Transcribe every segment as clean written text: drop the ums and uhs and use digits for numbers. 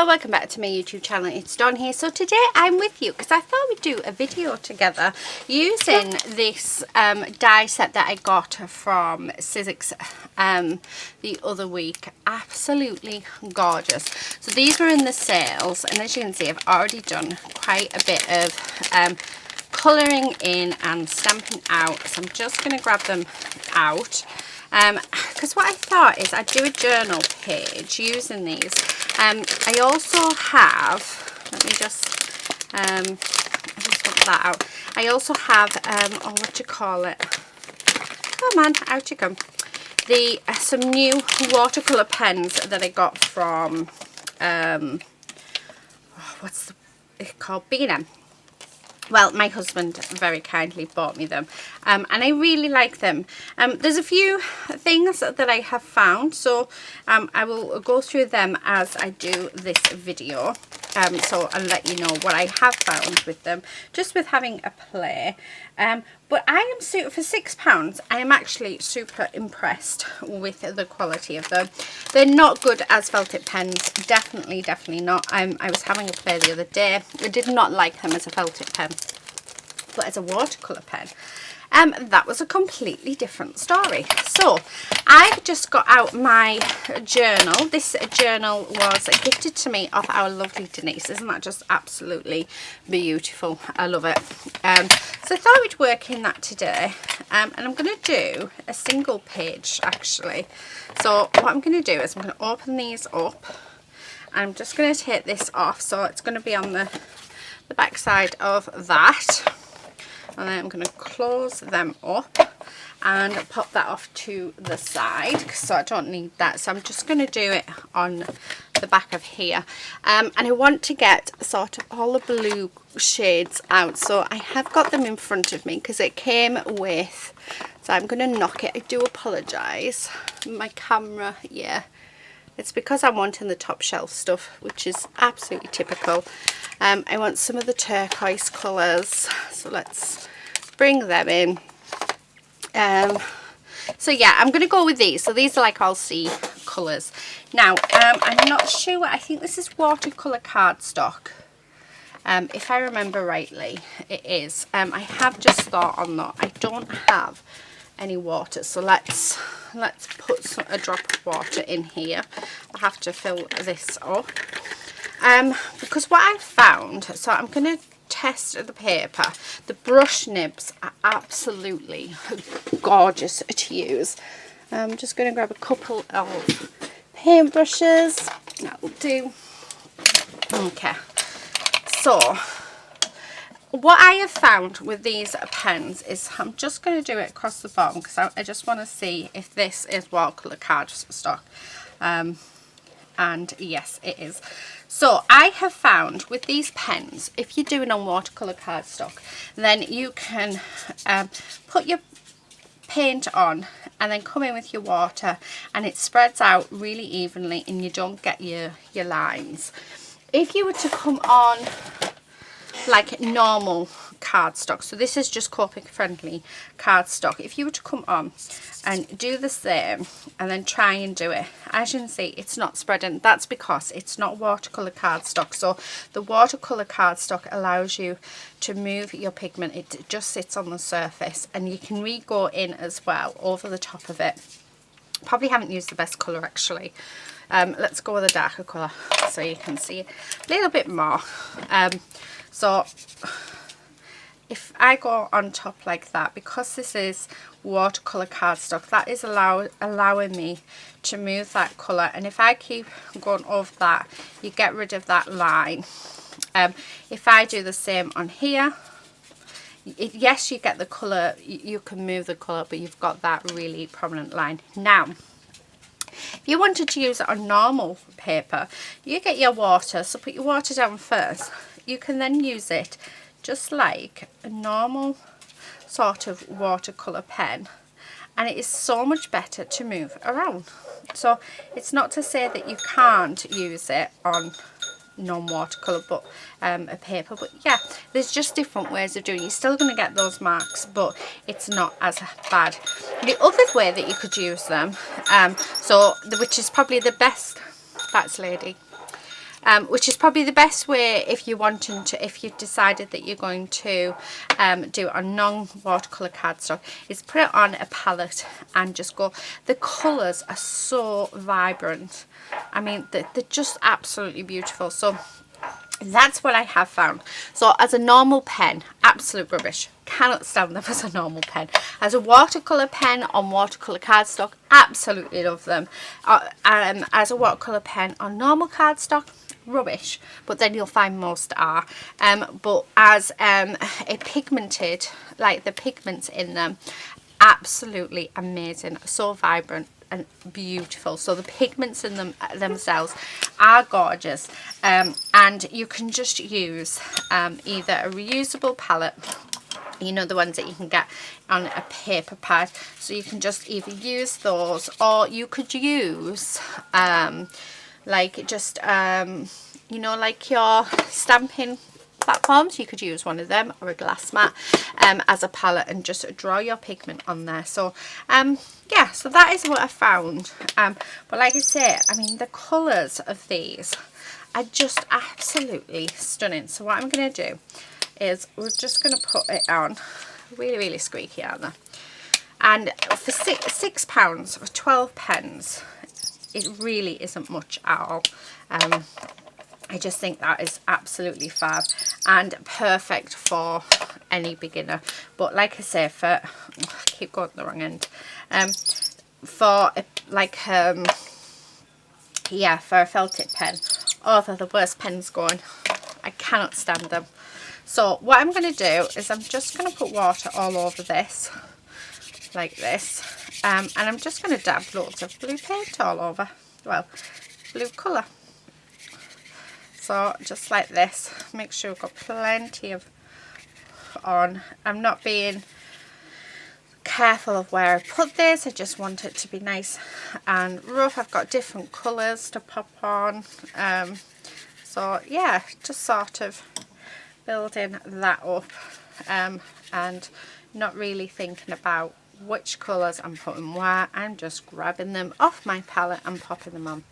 Welcome back to my YouTube channel. It's Dawn here. So today I'm with you because I thought we'd do a video together using this die set that I got from sizzix the other week. Absolutely gorgeous. So these were in the sales, and as you can see I've already done quite a bit of colouring in and stamping out. So I'm just going to grab them out because what I thought is I'd do a journal page using these. I also have, let me just want that out. I also have, oh, what do you call it? Come on, out you come. Some new watercolour pens that I got from, what's it called? B&M. Well, my husband very kindly bought me them, and I really like them. There's a few things that I have found, so I will go through them as I do this video. So I'll let you know what I have found with them, just with having a play. But I am for £6, I am actually super impressed with the quality of them. They're not good as felt tip pens, definitely not. I was having a play the other day. I did not like them as a felt tip pen, but as a watercolour pen, that was a completely different story. So I've just got out my journal. This journal was gifted to me off our lovely Denise. Isn't that just absolutely beautiful? I love it. So I thought we'd work in that today, and I'm going to do a single page actually. So what I'm going to do is I'm going to open these up. I'm just going to take this off, so it's going to be on the back side of that. And then I'm going to close them up and pop that off to the side, so I don't need that. So I'm just going to do it on the back of here, and I want to get sort of all the blue shades out. So I have got them in front of me because it came with, so I'm going to knock it. I do apologise, my camera, yeah, it's because I'm wanting the top shelf stuff, which is absolutely typical. I want some of the turquoise colours, so let's bring them in. So yeah, I'm going to go with these. So these are like all sea colours. Now, I'm not sure, I think this is watercolour cardstock. If I remember rightly, it is. I have just thought on that, I don't have any water, so let's put a drop of water in here. I'll have to fill this up. Because what I've found, so I'm going to test the paper. The brush nibs are absolutely gorgeous to use. I'm just going to grab a couple of paint brushes. That will do. Okay, so what I have found with these pens is I'm just going to do it across the bottom because I just want to see if this is watercolour cardstock. And yes, it is. So I have found with these pens, if you're doing on watercolour cardstock, then you can put your paint on and then come in with your water, and it spreads out really evenly and you don't get your lines. If you were to come on like normal cardstock, so this is just Copic friendly cardstock, if you were to come on and do the same and then try and do it, as you can see it's not spreading. That's because it's not watercolour cardstock. So the watercolour cardstock allows you to move your pigment, it just sits on the surface, and you can re-go in as well over the top of it. Probably haven't used the best colour actually. Let's go with a darker colour so you can see it a little bit more. So if I go on top like that, because this is watercolour cardstock, that is allowing me to move that colour, and if I keep going over that, you get rid of that line. If I do the same on here, yes, you get the colour, you can move the colour, but you've got that really prominent line. Now, if you wanted to use it on normal paper, you get your water, so put your water down first. You can then use it just like a normal sort of watercolour pen, and it is so much better to move around. So it's not to say that you can't use it on non-watercolour but a paper, but yeah, there's just different ways of doing it. You're still going to get those marks, but it's not as bad. The other way that you could use them, which is probably the best, that's lady, which is probably the best way if you're wanting to, if you've decided that you're going to do it on non-watercolour cardstock, is put it on a palette and just go. The colours are so vibrant. I mean, they're just absolutely beautiful. So that's what I have found. So as a normal pen, absolute rubbish. Cannot stand them as a normal pen. As a watercolour pen on watercolour cardstock, absolutely love them. As a watercolour pen on normal cardstock, rubbish. But then you'll find most are. But as a pigmented, like the pigments in them, absolutely amazing. So vibrant and beautiful. So the pigments in them themselves are gorgeous, and you can just use either a reusable palette, you know, the ones that you can get on a paper pad, so you can just either use those, or you could use like just you know, like your stamping platforms, you could use one of them, or a glass mat as a palette, and just draw your pigment on there. So yeah, so that is what I found. But like I say, I mean, the colours of these are just absolutely stunning. So what I'm going to do is we're just going to put it on. Really squeaky, aren't they? And for £6 or 12 pence, it really isn't much at all. I just think that is absolutely fab and perfect for any beginner. But like I say, for I keep going to the wrong end. For like yeah, for a felt tip pen, oh, they're the worst pens going. I cannot stand them. So what I'm going to do is I'm just going to put water all over this, like this, and I'm just going to dab loads of blue paint all over, well, blue colour. So just like this, make sure we've got plenty of on. I'm not being careful of where I put this, I just want it to be nice and rough. I've got different colours to pop on, so yeah, just sort of building that up, and not really thinking about which colours I'm putting where. I'm just grabbing them off my palette and popping them on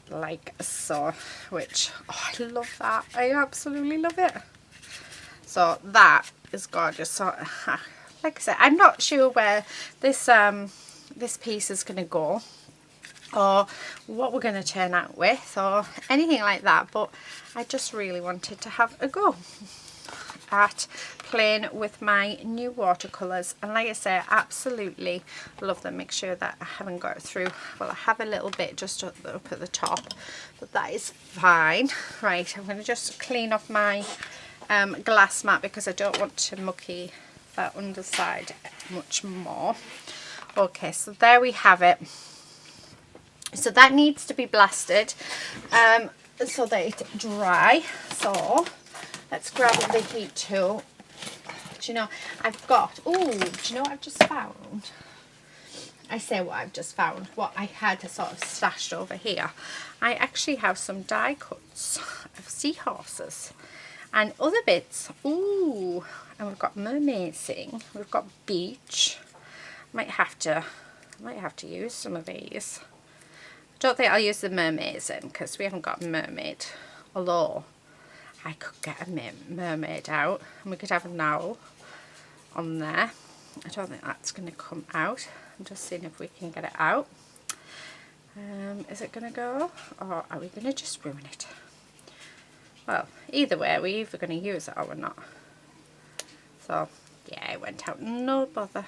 like so, which, oh, I love that. I absolutely love it. So that is gorgeous. So like I said, I'm not sure where this this piece is going to go, or what we're going to turn out with, or anything like that, but I just really wanted to have a go at playing with my new watercolours. And like I say, I absolutely love them. Make sure that I haven't got it through. Well, I have a little bit just up at the top, but that is fine. Right, I'm going to just clean off my glass mat, because I don't want to mucky that underside much more. Okay, so there we have it. So that needs to be blasted so that it's dry. So let's grab the heat tool. Do you know, I've got, oh, do you know what I've just found? I say what I've just found, what I had sort of stashed over here. I actually have some die cuts of seahorses and other bits. Ooh, and we've got mermaiding, we've got beach. Might have to use some of these. I don't think I'll use the mermaiding because we haven't got a mermaid, although I could get a mermaid out and we could have an owl on there. I don't think that's going to come out. I'm just seeing if we can get it out. Is it going to go, or are we going to just ruin it? Well, either way, we're either going to use it or we're not. So yeah, it went out, no bother.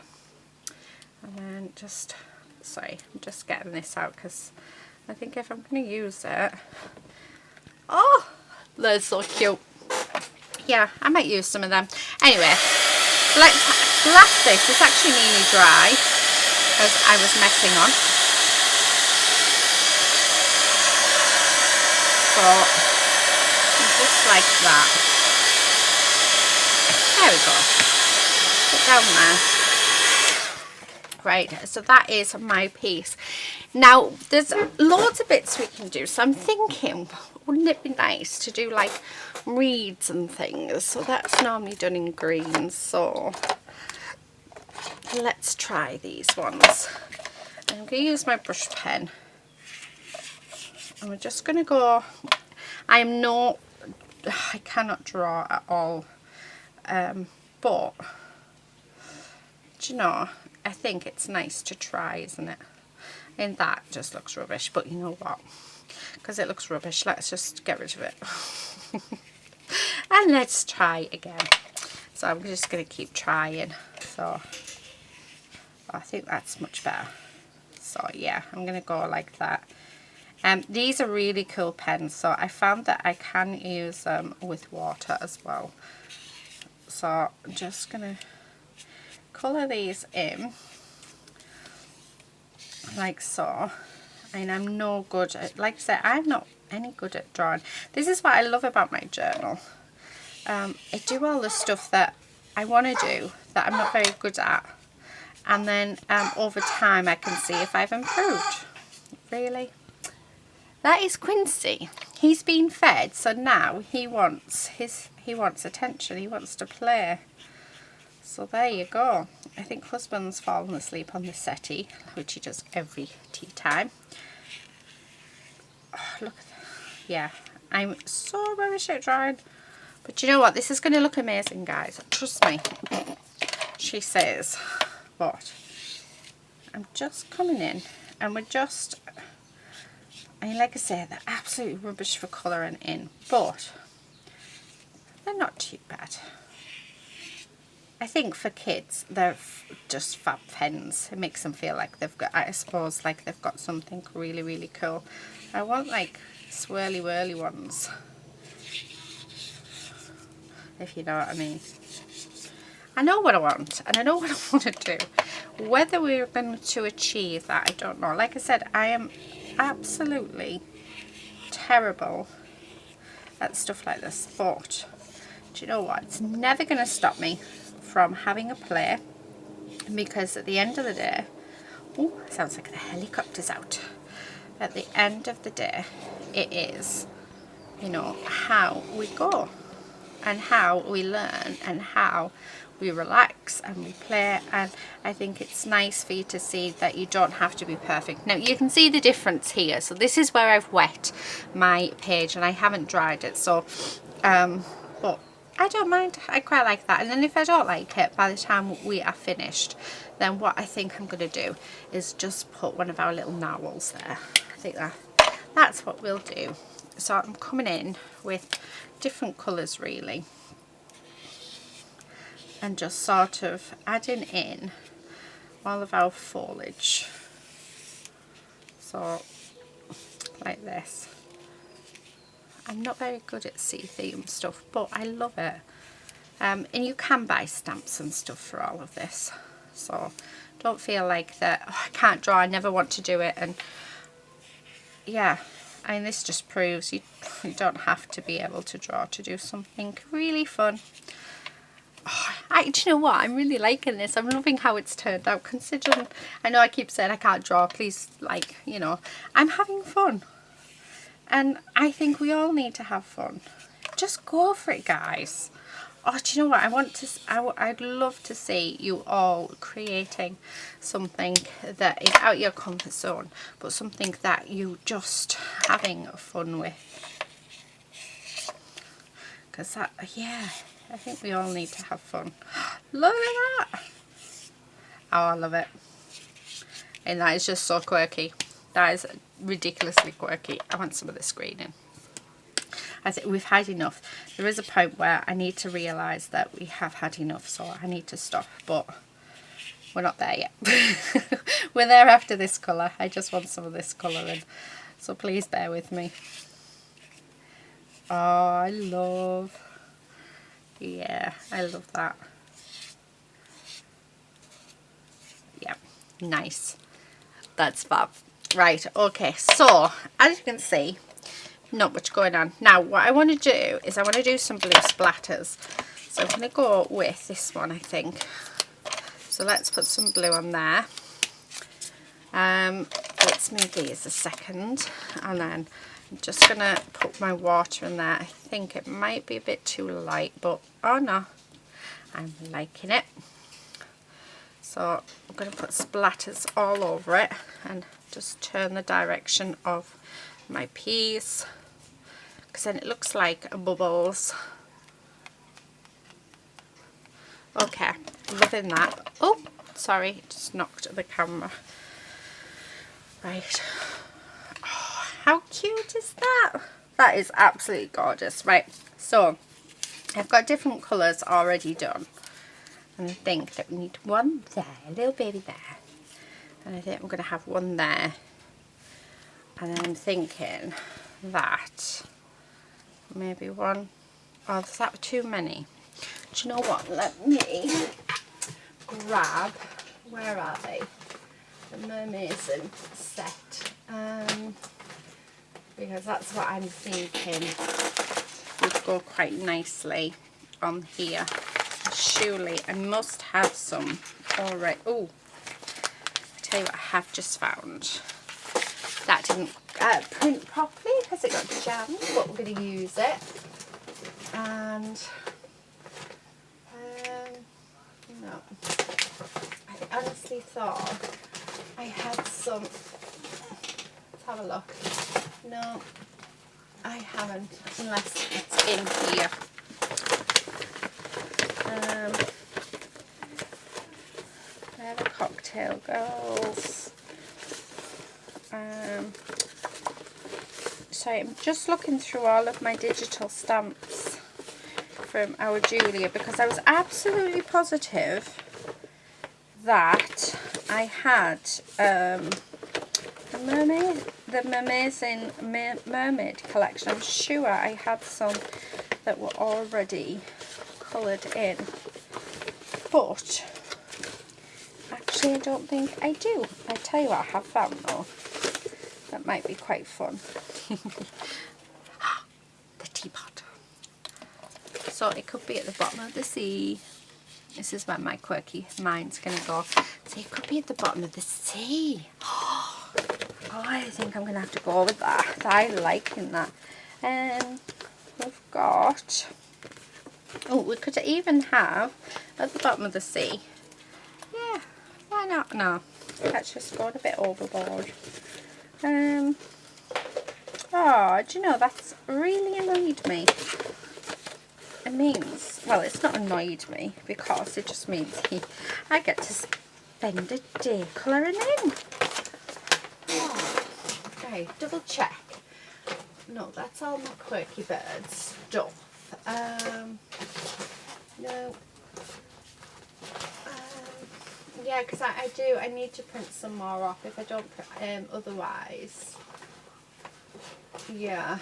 And then just, sorry, I'm just getting this out because I think if I'm going to use it, oh, they're so cute. Yeah, I might use some of them. Anyway, let's blast this. It's actually nearly dry as I was messing on. So, just like that. There we go. Put down there. Right, so that is my piece. Now, there's loads of bits we can do. So I'm thinking, wouldn't it be nice to do like reeds and things? So that's normally done in greens. So let's try these ones. I'm going to use my brush pen. And we're just going to go I cannot draw at all, but do you know, I think it's nice to try, isn't it? And that just looks rubbish, but you know what, because it looks rubbish, let's just get rid of it. And let's try again. So I'm just going to keep trying. So I think that's much better. So yeah, I'm going to go like that. These are really cool pens, so I found that I can use them with water as well. So I'm just going to colour these in like so. And I'm no good at, like I said, I'm not any good at drawing. This is what I love about my journal. I do all the stuff that I want to do that I'm not very good at, and then over time I can see if I've improved. Really? That is Quincy. He's been fed, so now he wants attention. He wants to play. So there you go. I think husband's fallen asleep on the settee, which he does every tea time. Oh, look at that. Yeah, I'm so rubbish at drawing. But you know what? This is going to look amazing, guys. Trust me. She says. But I'm just coming in, and we're just, I mean, like I say, they're absolutely rubbish for colouring in, but they're not too bad. I think for kids, they're just fab pens. It makes them feel like they've got, I suppose, like they've got something really, really cool. I want like swirly whirly ones, if you know what I mean. I know what I want, and I know what I want to do. Whether we're going to achieve that, I don't know. Like I said, I am absolutely terrible at stuff like this, but do you know what? It's never going to stop me from having a play, because at the end of the day, oh, sounds like the helicopter's out. At the end of the day, it is, you know, how we go and how we learn and how we relax and we play. And I think it's nice for you to see that you don't have to be perfect. Now you can see the difference here. So this is where I've wet my page and I haven't dried it, so but I don't mind. I quite like that. And then if I don't like it by the time we are finished, then what I think I'm going to do is just put one of our little narwhals there. I think that's what we'll do. So I'm coming in with different colours really, and just sort of adding in all of our foliage. So like this. I'm not very good at sea theme stuff, but I love it. And you can buy stamps and stuff for all of this. So don't feel like that, oh, I can't draw, I never want to do it. And yeah, I mean, this just proves you don't have to be able to draw to do something really fun. Oh, do you know what? I'm really liking this. I'm loving how it's turned out, considering I know I keep saying I can't draw. Please, like, you know, I'm having fun. And I think we all need to have fun. Just go for it, guys. Oh, do you know what? I'd love to see you all creating something that is out your comfort zone, but something that you just having fun with. Because that, yeah, I think we all need to have fun. Look at that. Oh, I love it. And that is just so quirky. That is ridiculously quirky. I want some of this green in. I think we've had enough. There is a point where I need to realise that we have had enough, so I need to stop, but we're not there yet. We're there after this colour. I just want some of this colour in, so please bear with me. Oh, I love that. Yeah, nice. That's fab. Right, okay, so as you can see, not much going on. Now what I want to do is I want to do some blue splatters. So I'm going to go with this one, I think. So let's put some blue on there. Let's move these a second, and then I'm just going to put my water in there. I think it might be a bit too light, but oh no, I'm liking it. So I'm going to put splatters all over it and just turn the direction of my piece, because then it looks like bubbles. Okay, loving that. Oh, sorry, just knocked the camera. Right. Oh, how cute is that? That is absolutely gorgeous. Right, so I've got different colours already done. And I think that we need one there, a little baby there. And I think I'm going to have one there. And then I'm thinking that maybe one, oh, is that too many? Do you know what? Let me grab, where are they? The mermaids set. Because that's what I'm thinking would go quite nicely on here. Surely I must have some already. Oh, I tell you what I have just found. That didn't print properly because it got jammed, but we're going to use it. And no, I honestly thought I had some. Let's have a look. No, I haven't, unless it's in here. They're the cocktail girls. Sorry, I'm just looking through all of my digital stamps from our Julia, because I was absolutely positive that I had the Amazing Mermaid collection. I'm sure I had some that were already coloured in, but actually I don't think I do. I tell you what I have found though, that might be quite fun. The teapot. So it could be at the bottom of the sea. This is where my quirky mind's going to go. So it could be at the bottom of the sea. Oh, I think I'm going to have to go with that. I liking that. We've got... Oh, we could even have at the bottom of the sea. Yeah, why not? No, that's just going a bit overboard. Oh, do you know, that's really annoyed me. It means, well, it's not annoyed me because it just means I get to spend a day colouring in. Oh, okay, double check. No, that's all my quirky bird stuff. No. Yeah, because I need to print some more off if I don't, otherwise. Yeah.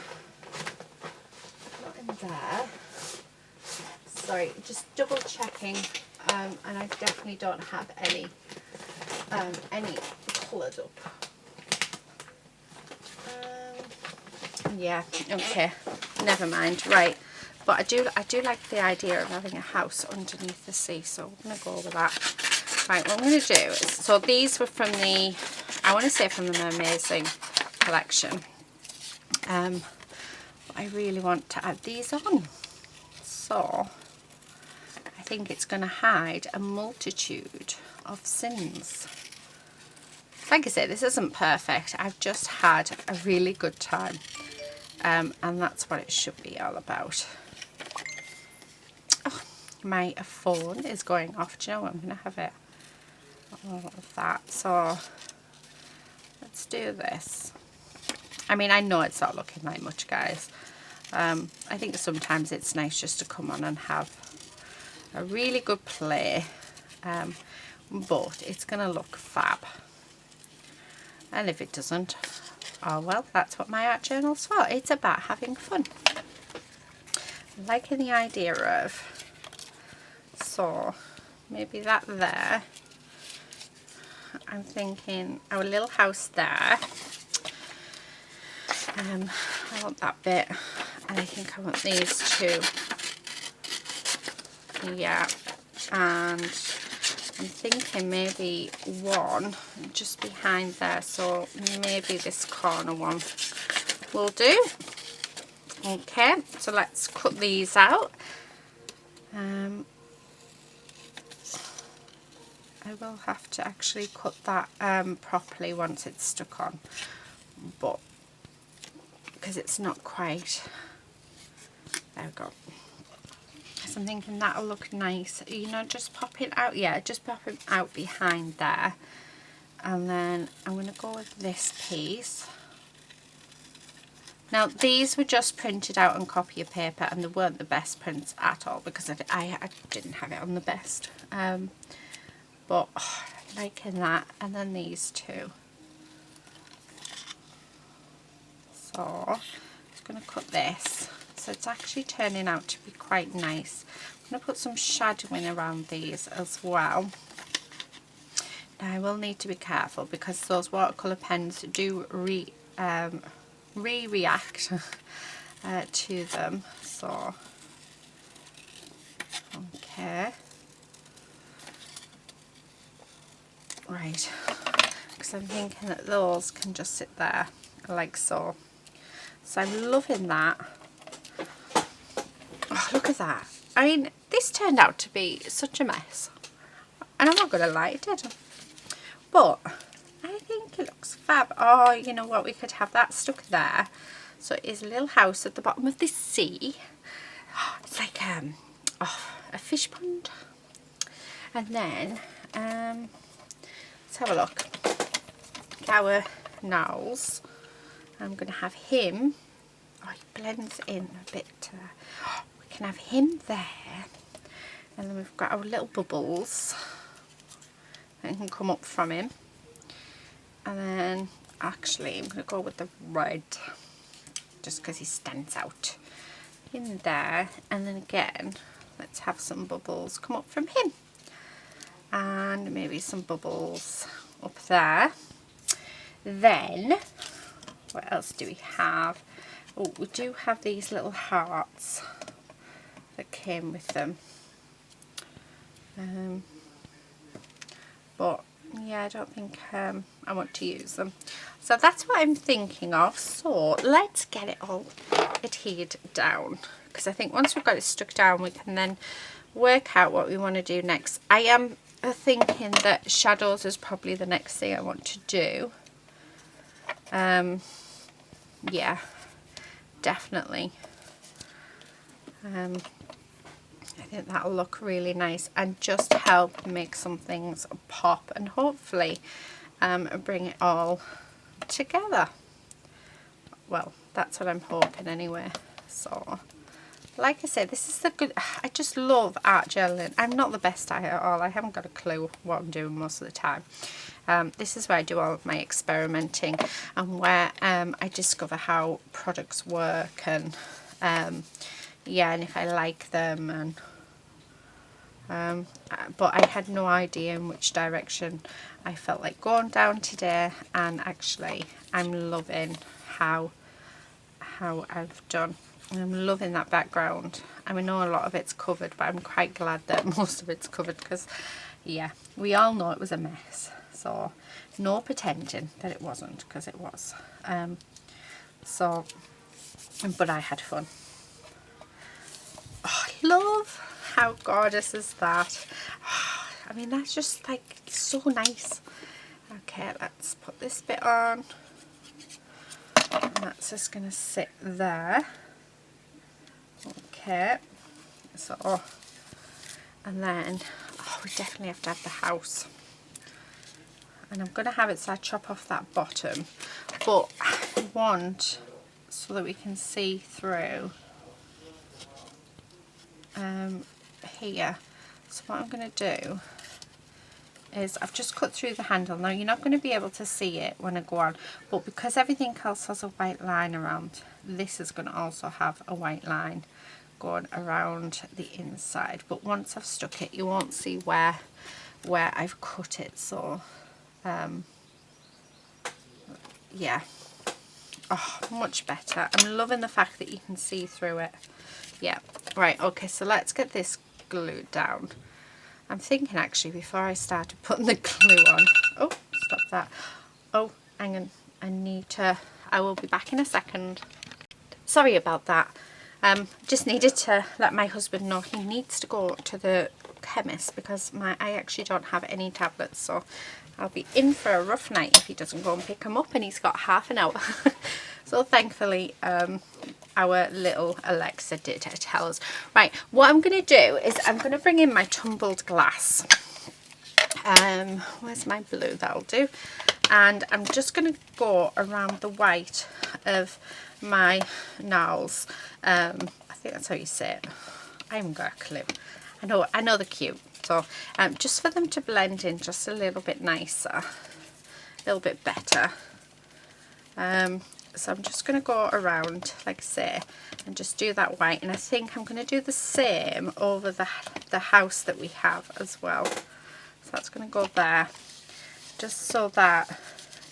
Not in there. Sorry, just double checking, and I definitely don't have any coloured up. Yeah, okay, never mind. Right, but I do like the idea of having a house underneath the sea, so I'm gonna go with that. Right, what I'm gonna do is, so these were from the, I want to say from the Amazing collection. I really want to add these on, so I think it's going to hide a multitude of sins. Like I say, this isn't perfect. I've just had a really good time, and that's what it should be all about. Oh, my phone is going off. Do you know what? I'm going to have it all of that. So let's do this. I mean, I know it's not looking like much, guys. I think sometimes it's nice just to come on and have a really good play, but it's going to look fab. And if it doesn't, oh well, that's what my art journal's for. It's about having fun. I'm liking the idea of, so maybe that there. I'm thinking our little house there. I want that bit, and I think I want these two. Yeah, and I'm thinking maybe one just behind there, so maybe this corner one will do. Okay, so let's cut these out. I will have to actually cut that properly once it's stuck on, but because it's not quite we go. So I'm thinking that'll look nice, you know, just pop it out, yeah, just pop it out behind there. And then I'm going to go with this piece. Now these were just printed out on copy of paper, and they weren't the best prints at all because I didn't have it on the best. But oh, I'm liking that. And then these two. So I'm just going to cut this. So it's actually turning out to be quite nice. I'm going to put some shadowing around these as well. Now I will need to be careful because those watercolour pens do react to them. So, okay. Right. Because I'm thinking that those can just sit there like so. So I'm loving that. Oh, look at that. I mean, this turned out to be such a mess. And I'm not going to lie, it did. But I think it looks fab. Oh, you know what? We could have that stuck there. So it is a little house at the bottom of the sea. It's like a fish pond. And then, let's have a look. Our nose. I'm going to have him. Oh, he blends in a bit. We can have him there. And then we've got our little bubbles that can come up from him. And then, actually, I'm going to go with the red. Just because he stands out. In there. And then again, let's have some bubbles come up from him. And maybe some bubbles up there. Then, what else do we have? Oh, we do have these little hearts that came with them. But yeah, I don't think I want to use them. So that's what I'm thinking of. So let's get it all adhered down. Because I think once we've got it stuck down, we can then work out what we want to do next. I am thinking that shadows is probably the next thing I want to do. Yeah, definitely. I think that'll look really nice and just help make some things pop and hopefully bring it all together. Well, that's what I'm hoping anyway. So, like I said, this is the good. I just love art journaling. I'm not the best at it at all. I haven't got a clue what I'm doing most of the time. This is where I do all of my experimenting and where I discover how products work and yeah, and if I like them. And but I had no idea in which direction I felt like going down today, and actually I'm loving how I've done. I'm loving that background. I mean, I know a lot of it's covered, but I'm quite glad that most of it's covered because, yeah, we all know it was a mess. So, no pretending that it wasn't, because it was. So, but I had fun. Oh, I love how gorgeous is that. Oh, I mean, that's just like so nice. Okay, let's put this bit on. And that's just going to sit there. Okay, so, and then, oh, we definitely have to have the house. And I'm going to have it so I chop off that bottom, but I want so that we can see through here. So what I'm going to do is I've just cut through the handle. Now you're not going to be able to see it when I go on, but because everything else has a white line around, this is going to also have a white line going around the inside. But once I've stuck it, you won't see where I've cut it. So yeah, oh, much better. I'm loving the fact that you can see through it. Yeah, right, okay, so let's get this glued down. I'm thinking actually before I started putting the glue on, oh, stop that. Oh, hang on, I will be back in a second. Sorry about that. Just needed to let my husband know he needs to go to the chemist because I actually don't have any tablets, so I'll be in for a rough night if he doesn't go and pick them up, and he's got half an hour. So thankfully our little Alexa did tell us. Right, what I'm going to do is I'm going to bring in my tumbled glass. Where's my blue? That'll do. And I'm just going to go around the white of my nails. I think that's how you say it. I haven't got a clue. I know they're cute. So just for them to blend in just a little bit nicer, a little bit better. So I'm just going to go around, like I say, and just do that white. And I think I'm going to do the same over the house that we have as well. So that's going to go there, just so that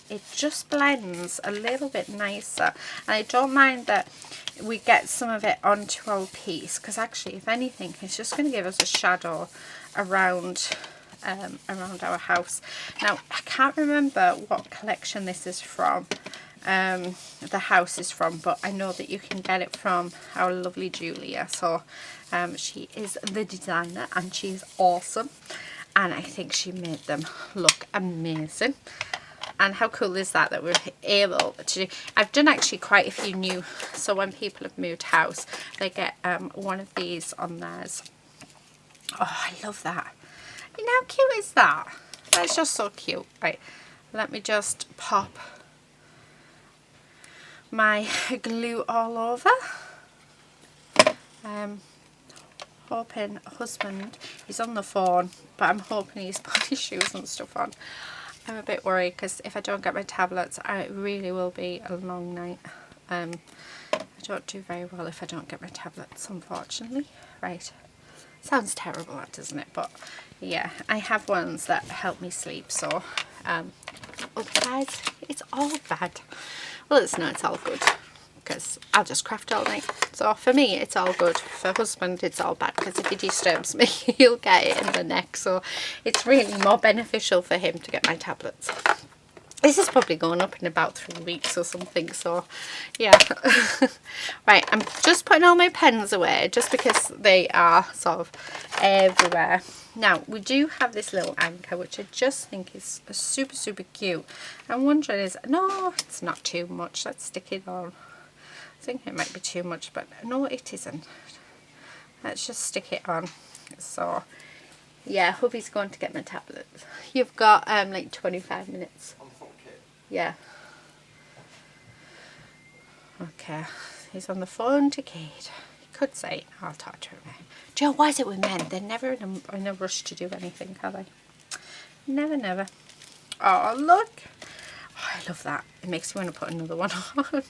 it just blends a little bit nicer. And I don't mind that we get some of it onto our piece, because actually, if anything, it's just going to give us a shadow around around our house. Now, I can't remember what collection this is from. The house is from, but I know that you can get it from our lovely Julia. So she is the designer and she's awesome, and I think she made them look amazing. And how cool is that we're able to do. I've done actually quite a few new, so when people have moved house, they get one of these on theirs. Oh, I love that. And how cute is that? That's just so cute. Right, let me just pop my glue all over. Hoping husband, he's on the phone, but I'm hoping he's put his shoes and stuff on. I'm a bit worried because if I don't get my tablets, it really will be a long night. I don't do very well if I don't get my tablets, unfortunately. Right, sounds terrible, that, doesn't it? But yeah, I have ones that help me sleep. So otherwise it's all bad. Well, it's not, it's all good, because I'll just craft all night. So for me, it's all good. For husband, it's all bad, because if he disturbs me, he'll get it in the neck. So it's really more beneficial for him to get my tablets. This is probably going up in about 3 weeks or something. So yeah. Right, I'm just putting all my pens away, just because they are sort of everywhere. Now, we do have this little anchor, which I just think is super, super cute. I'm wondering, no, it's not too much. Let's stick it on. I think it might be too much, but no, it isn't. Let's just stick it on. So, yeah, hubby's going to get my tablet. You've got like 25 minutes. Yeah. Okay, he's on the phone to Kate. He could say, I'll talk to him. Joe, why is it with men? They're never in a rush to do anything, are they? Never, never. Oh, look. Oh, I love that. It makes me want to put another one on.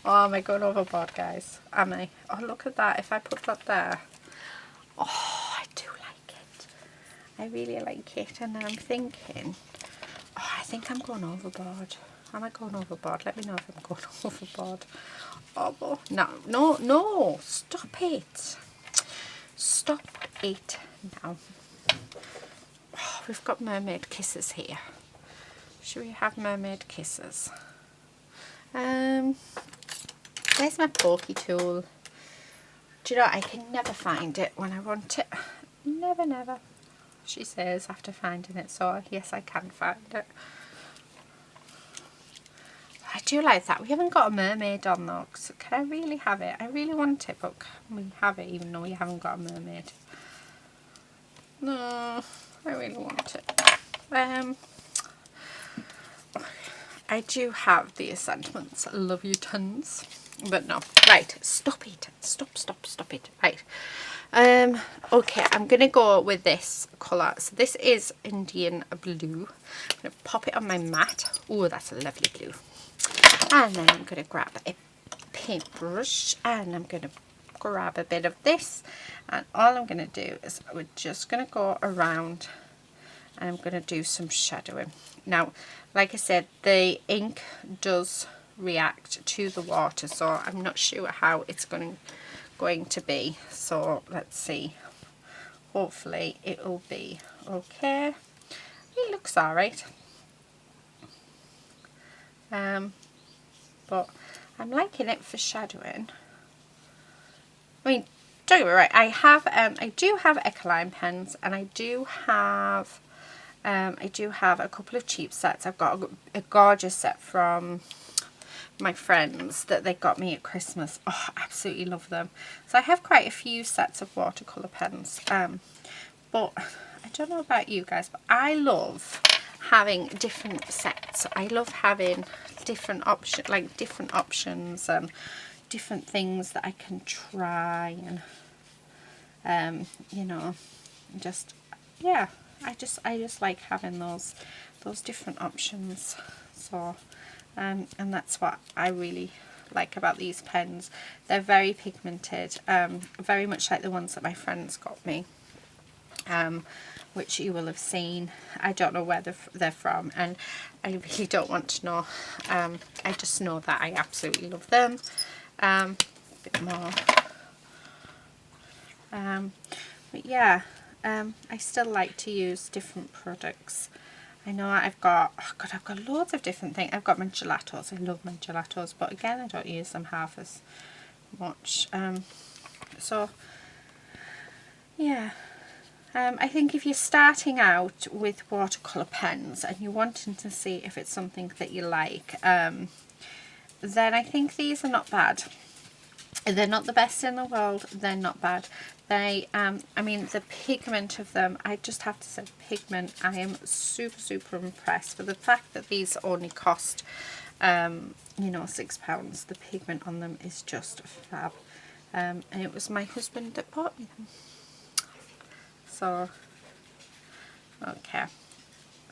Oh, am I going overboard, guys? Am I? Oh, look at that. If I put that there. Oh, I do like it. I really like it. And I'm thinking, oh, I think I'm going overboard. Am I going overboard? Let me know if I'm going overboard. Oh, no, no, no. Stop it. Stop it now. Oh, we've got mermaid kisses here. Should we have mermaid kisses? There's my pokey tool. Do you know, I can never find it when I want it. Never, never. She says after finding it, so yes, I can find it. I do like that. We haven't got a mermaid on though. So can I really have it? I really want it, but can we have it even though we haven't got a mermaid? No, I really want it. I do have the Ascendments. I love you tons. But no. Right, stop it. Stop it. Right. Okay, I'm going to go with this colour. So this is Indian blue. I'm going to pop it on my mat. Oh, that's a lovely blue. And then I'm going to grab a paintbrush and I'm going to grab a bit of this. And all I'm going to do is we're just going to go around and I'm going to do some shadowing. Now, like I said, the ink does react to the water, so I'm not sure how it's going to be. So let's see. Hopefully it will be okay. It looks alright. But I'm liking it for shadowing. I mean, don't get me right. I do have Ecoline pens, and I do have a couple of cheap sets. I've got a gorgeous set from my friends that they got me at Christmas. Oh, I absolutely love them. So I have quite a few sets of watercolour pens, but I don't know about you guys, but I love having different sets. I love having different options and different things that I can try, and you know, just, yeah, I just like having those different options. So and that's what I really like about these pens. They're very pigmented, very much like the ones that my friends got me, which you will have seen. I don't know where they're from, and I really don't want to know. I just know that I absolutely love them. A bit more. But yeah, I still like to use different products. I know I've got, oh God, I've got loads of different things. I've got my gelatos. I love my gelatos, but again, I don't use them half as much. So yeah. I think if you're starting out with watercolour pens and you're wanting to see if it's something that you like, then I think these are not bad. They're not the best in the world, they're not bad. They, I mean, the pigment of them, I just have to say, pigment, I am super impressed. For the fact that these only cost, you know, £6, the pigment on them is just fab. And it was my husband that bought me them. So, okay,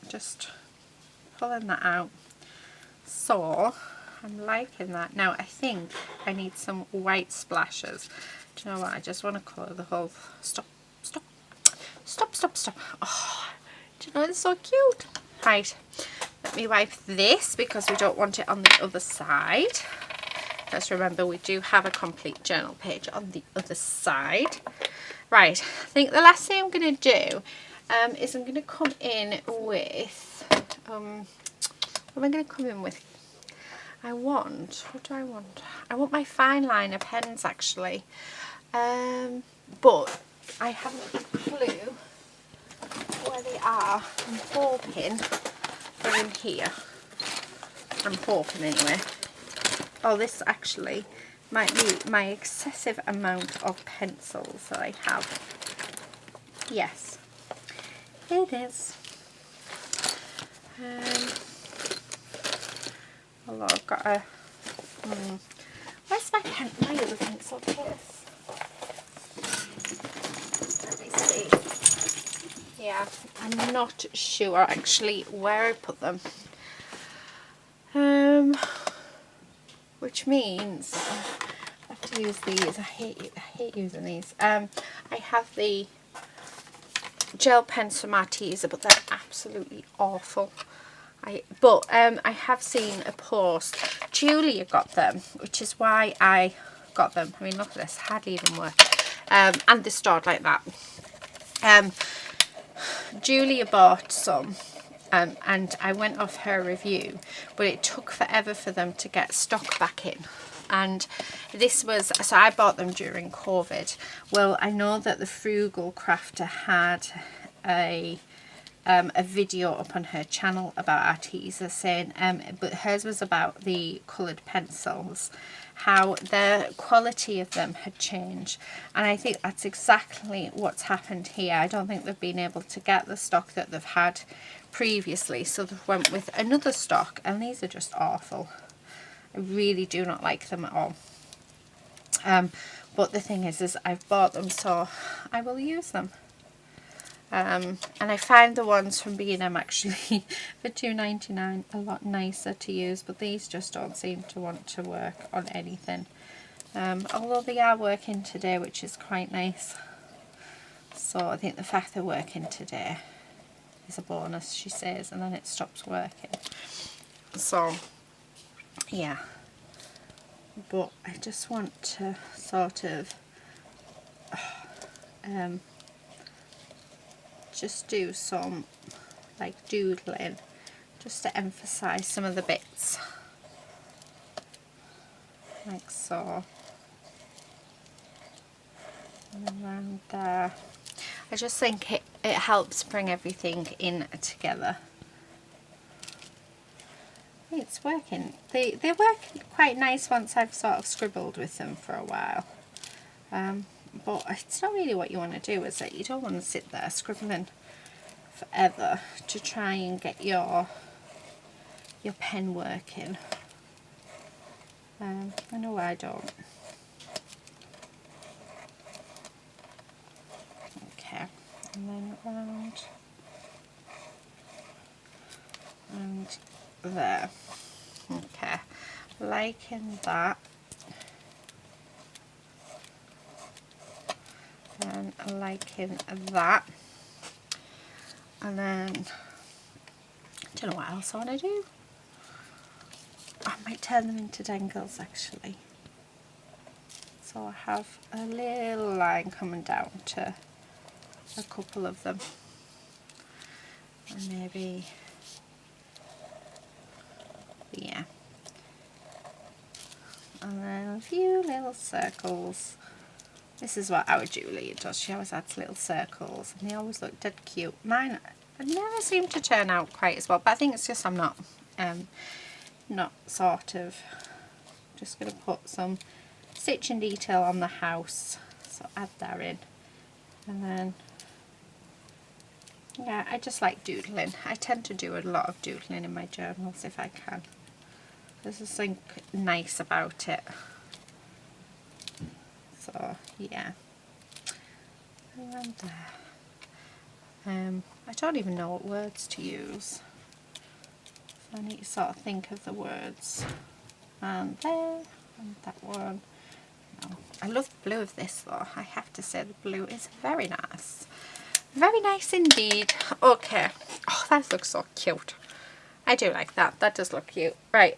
just pulling that out. So, I'm liking that. Now, I think I need some white splashes. Do you know what? I just want to colour the whole... Stop. Oh, do you know, it's so cute. Right, let me wipe this because we don't want it on the other side. Just remember, we do have a complete journal page on the other side. Right, I think the last thing I'm going to do is I'm going to come in with, what am I going to come in with? What do I want? I want my fine liner pens actually, but I haven't a clue where they are. I'm hoping they're in here. I'm hoping anyway. Oh, this actually might be my excessive amount of pencils that I have. Yes, it is. Although I've got a... where's my other pencil case? Let me see. Yeah, I'm not sure actually where I put them. Which means I have to use these. I hate using these. I have the gel pens from Arteza, but they're absolutely awful. I have seen a post. Julia got them, which is why I got them. I mean, look at this, hardly even work. And they stored like that. Julia bought some. And I went off her review, but it took forever for them to get stock back in. And this was, so I bought them during COVID. Well, I know that the Frugal Crafter had a video up on her channel about Arteza saying, but hers was about the coloured pencils, how the quality of them had changed. And I think that's exactly what's happened here. I don't think they've been able to get the stock that they've had previously, so they've went with another stock, and these are just awful. I really do not like them at all. But the thing is I've bought them, so I will use them. And I find the ones from B&M actually for £2.99 a lot nicer to use, but these just don't seem to want to work on anything. Although they are working today, which is quite nice. So I think the fact they're working today is a bonus, she says, and then it stops working. So yeah, but I just want to sort of just do some like doodling just to emphasize some of the bits, like so, and around there. I just think it helps bring everything in together. I think it's working. They work quite nice once I've sort of scribbled with them for a while. But it's not really what you want to do, is it? You don't want to sit there scribbling forever to try and get your pen working. I know I don't. Okay, and then around and there. Okay, liking that. And liking that. And then I don't know what else I want to do. I might turn them into dangles actually. So I have a little line coming down to a couple of them. And maybe, yeah. And then a few little circles. This is what our Julie does. She always adds little circles and they always look dead cute. Mine never seem to turn out quite as well, but I think it's just I'm not sort of just going to put some stitching detail on the house. So add that in. And then, yeah, I just like doodling. I tend to do a lot of doodling in my journals if I can. There's something nice about it. So yeah, around there. I don't even know what words to use, so I need to sort of think of the words. And there, and that one. No. I love the blue of this though. I have to say the blue is very nice. Very nice indeed. Okay. Oh, that looks so cute. I do like that. That does look cute. Right,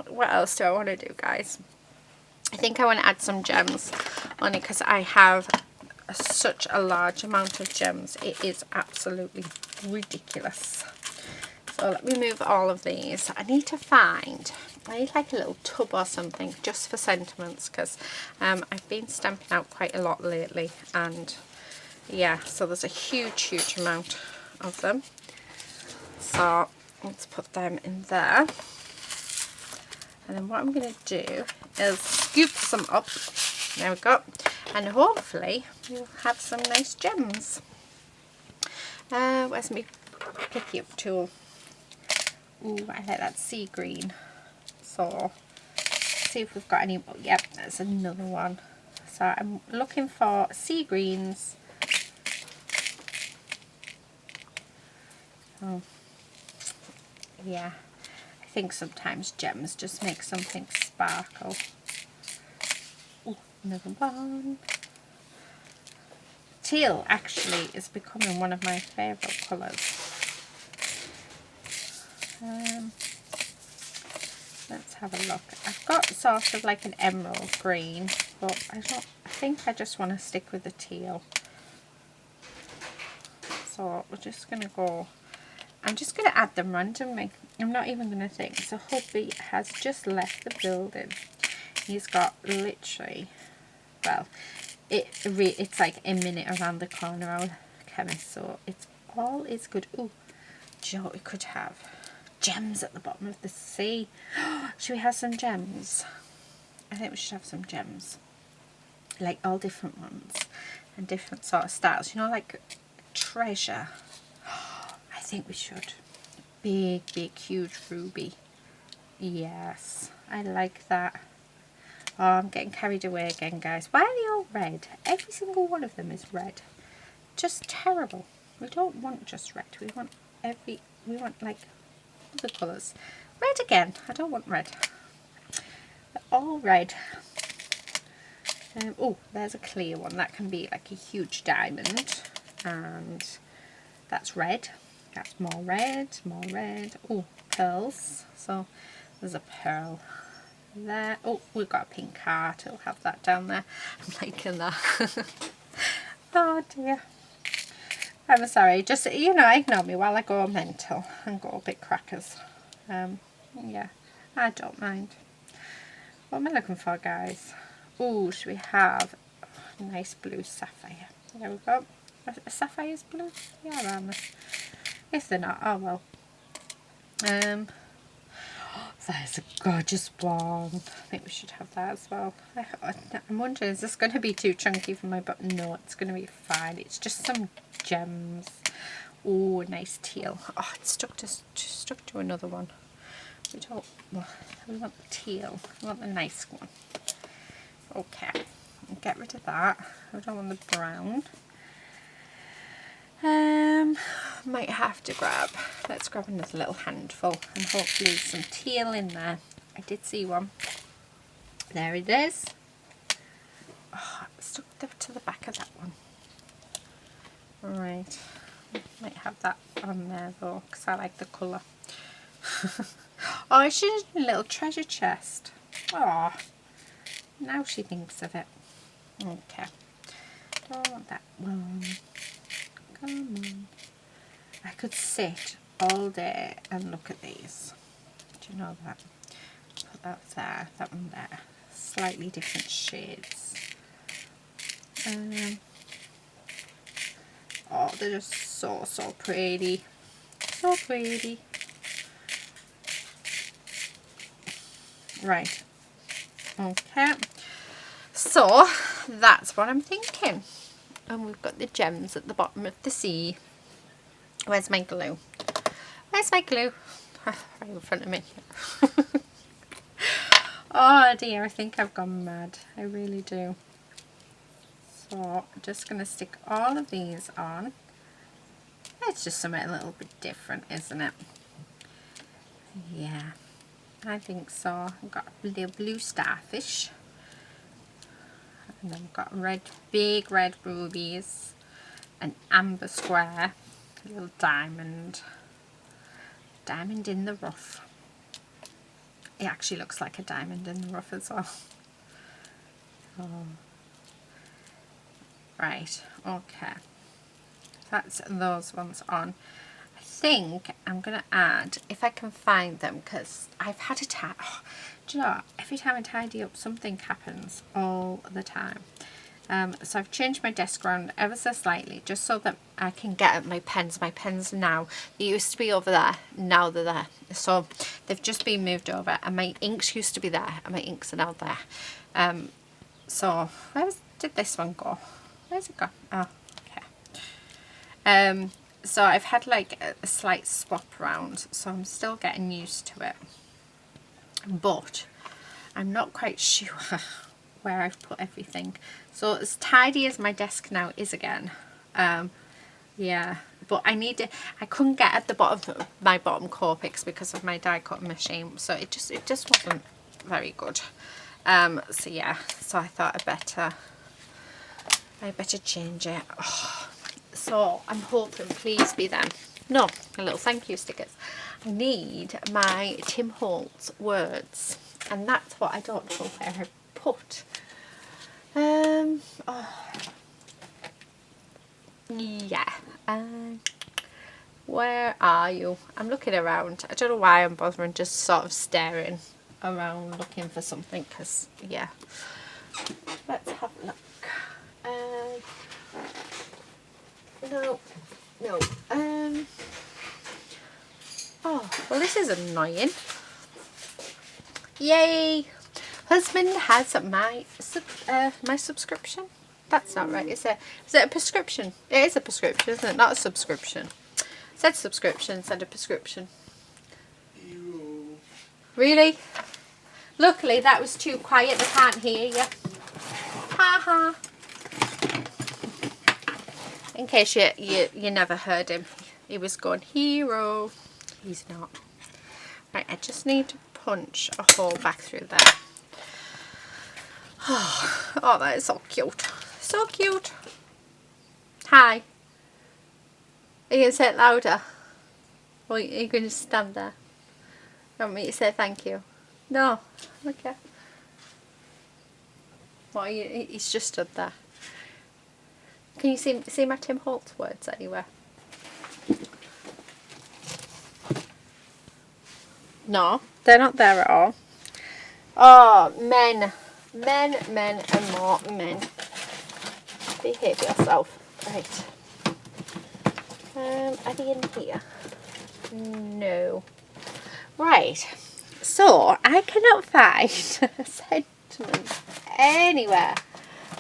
what else do I want to do, guys? I think I want to add some gems, only because I have such a large amount of gems. It is absolutely ridiculous. So let me move all of these. I need like a little tub or something just for sentiments, because I've been stamping out quite a lot lately, and yeah, so there's a huge amount of them. So let's put them in there. And then what I'm going to do is scoop some up. There we go. And hopefully we'll have some nice gems. Where's my picky up tool? Ooh, I like that sea green. So let's see if we've got any. Oh, yep, there's another one. So I'm looking for sea greens. Oh, yeah. I think sometimes gems just make something sparkle. Ooh, another one. Teal actually is becoming one of my favourite colours. Let's have a look. I've got sort of like an emerald green, but I think I just want to stick with the teal. So we're just going to go. I'm just going to add them randomly. I'm not even going to think. So hubby has just left the building. He's got literally, well, it's like a minute around the corner, our chemist. So it's all is good. Ooh, do you know what we could have? Gems at the bottom of the sea. Should we have some gems? I think we should have some gems. Like all different ones and different sort of styles. You know, like treasure. I think we should. Big, huge ruby. Yes, I like that. Oh, I'm getting carried away again, guys. Why are they all red? Every single one of them is red. Just terrible. We don't want just red. We want like other colours. Red again. I don't want red. They're all red. Oh, there's a clear one. That can be like a huge diamond. And that's red. That's more red, more red. Oh, pearls. So there's a pearl there. Oh, we've got a pink heart. We'll have that down there. I'm liking that. Oh dear. I'm sorry. Just, you know, ignore me while I go mental and go a bit crackers. Yeah, I don't mind. What am I looking for, guys? Oh, should we have a nice blue sapphire? There we go. A sapphire's blue? Yeah, around there. If they're not, oh well. That is a gorgeous one. I think we should have that as well. I'm wondering, is this going to be too chunky for my butt? No, it's going to be fine. It's just some gems. Oh, nice teal. Oh, it's stuck to another one. We don't. We want the teal. We want the nice one. Okay, get rid of that. I don't want the brown. Might have to grab. Let's grab another little handful, and hopefully some teal in there. I did see one. There it is. Oh, stuck to the back of that one. Right. Might have that on there though, because I like the colour. Oh, I should have done a little treasure chest. Oh, now she thinks of it. Okay. Don't want that one. Come on. I could sit all day and look at these. Do you know that? Put that there, that one there. Slightly different shades. Oh, they're just so pretty. So pretty. Right. Okay. So, that's what I'm thinking. And we've got the gems at the bottom of the sea. Where's my glue? Where's my glue? Right in front of me. Oh dear, I think I've gone mad. I really do. So I'm just going to stick all of these on. It's just something a little bit different, isn't it? Yeah, I think so. I've got a little blue starfish. And I've got big red rubies. An amber square. A little diamond. Diamond in the rough. It actually looks like a diamond in the rough as well. Oh. Right, okay. That's those ones on. I think I'm going to add, if I can find them, because I've had a do you know what? Every time I tidy up, something happens all the time. So I've changed my desk around ever so slightly, just so that I can get at my pens. My pens now, they used to be over there, now they're there. So they've just been moved over, and my inks used to be there, and my inks are now there. So did this one go? Where's it gone? Oh, okay. So I've had like a slight swap round, so I'm still getting used to it. But I'm not quite sure where I've put everything. So as tidy as my desk now is again, yeah, but I couldn't get at the bottom of my bottom Copics because of my die cutting machine, so it just wasn't very good. So yeah, so I thought I better change it. Oh, so I'm hoping, please be them. No, a little thank you stickers. I need my Tim Holtz words, and that's what I don't know where I put. Yeah. Where are you? I'm looking around. I don't know why I'm bothering, just sort of staring around looking for something, because yeah. Let's have a look. No. Oh, well, this is annoying. Yay! Husband has my subscription. That's not right, is it? Is it a prescription? It is a prescription, isn't it? Not a subscription. It said subscription instead of prescription. Ew. Really? Luckily, that was too quiet. They can't hear you. Ha ha. In case you never heard him, he was going hero. He's not. Right, I just need to punch a hole back through there. Oh, that is so cute. So cute. Hi. Are you going to say it louder? Or are you going to stand there? You want me to say thank you? No. Okay. What are you? He's just stood there. Can you see my Tim Holtz words anywhere? No, they're not there at all. Oh, men, and more men. Behave yourself. Right. Are they in here? No. Right. So I cannot find a sentiment anywhere.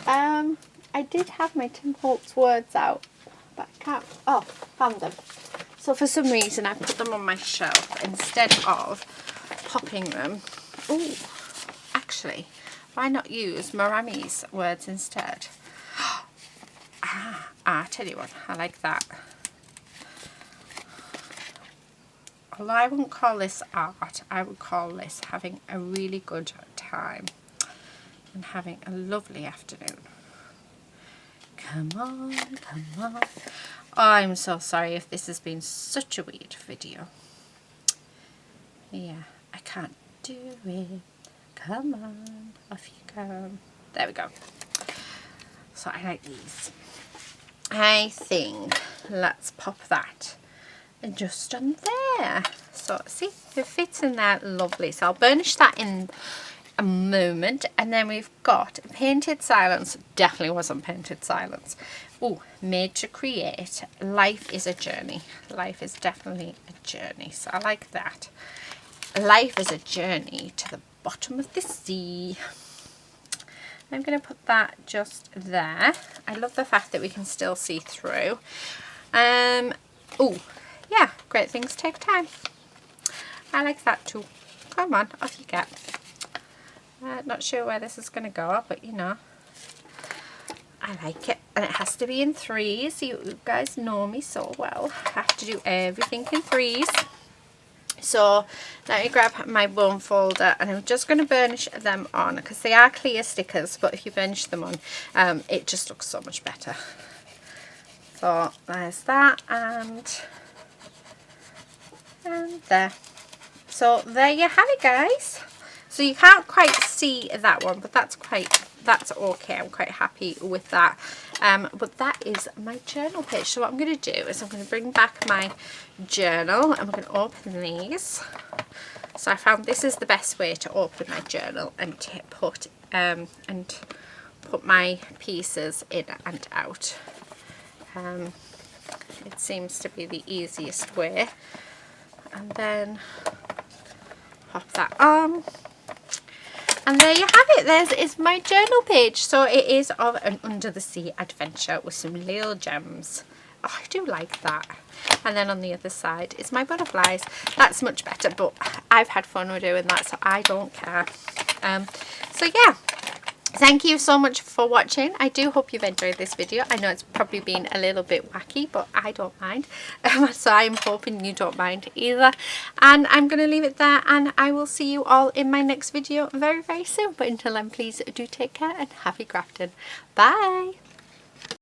I did have my Tim Holtz words out, but I can't. Oh, found them. So for some reason I put them on my shelf instead of popping them. Oh, actually, why not use Marami's words instead? I tell you what, I like that. Although I wouldn't call this art, I would call this having a really good time and having a lovely afternoon. Come on, come on. Oh, I'm so sorry if this has been such a weird video. Yeah, I can't do it. Come on, off you go. There we go. So I like these. I think let's pop that just on there. So see, it fits in there lovely. So I'll burnish that in a moment. And then we've got Painted Silence. Definitely wasn't Painted Silence. Oh, Made to Create. Life is a Journey. Life is definitely a journey. So I like that. Life is a journey to the bottom of the sea. I'm going to put that just there. I love the fact that we can still see through. Oh, yeah, great things take time. I like that too. Come on, off you get. Not sure where this is going to go, but you know, I like it. And it has to be in threes. You guys know me so well. I have to do everything in threes. So let me grab my bone folder, and I'm just going to burnish them on because they are clear stickers, but if you burnish them on, it just looks so much better. So there's that, and there. So there you have it, guys. So you can't quite see that one, but that's okay. I'm quite happy with that. But that is my journal page. So what I'm going to do is I'm going to bring back my journal, and we're going to open these. So I found this is the best way to open my journal and to put my pieces in and out. It seems to be the easiest way. And then pop that on. And there you have it. There's is my journal page. So it is of an under the sea adventure with some little gems. Oh, I do like that. And then on the other side is my butterflies. That's much better, but I've had fun with doing that, so I don't care. So yeah, thank you so much for watching. I do hope you've enjoyed this video. I know it's probably been a little bit wacky, but I don't mind. So I'm hoping you don't mind either. And I'm going to leave it there, and I will see you all in my next video very, very soon. But until then, please do take care and happy crafting. Bye.